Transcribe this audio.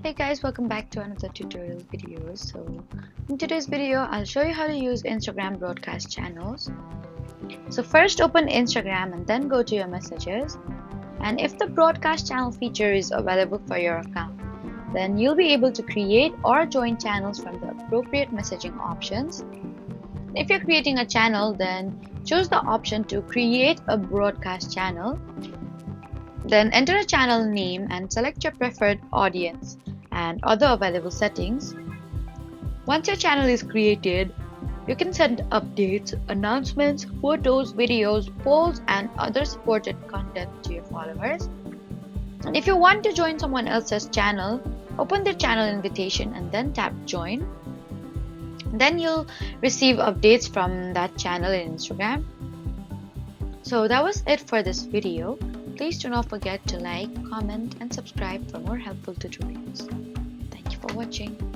Hey guys, welcome back to another tutorial video. In today's video, I'll show you how to use Instagram broadcast channels. So first open Instagram and then go to your messages. And if the broadcast channel feature is available for your account, then you'll be able to create or join channels from the appropriate messaging options. If you're creating a channel, then choose the option to create a broadcast channel. Then enter a channel name and select your preferred audience and other available settings. Once your channel is created, you can send updates, announcements, photos, videos, polls, and other supported content to your followers. And if you want to join someone else's channel, open their channel invitation and then tap join. Then you'll receive updates from that channel in Instagram. So that was it for this video. Please do not forget to like, comment, and subscribe for more helpful tutorials. Thank you for watching.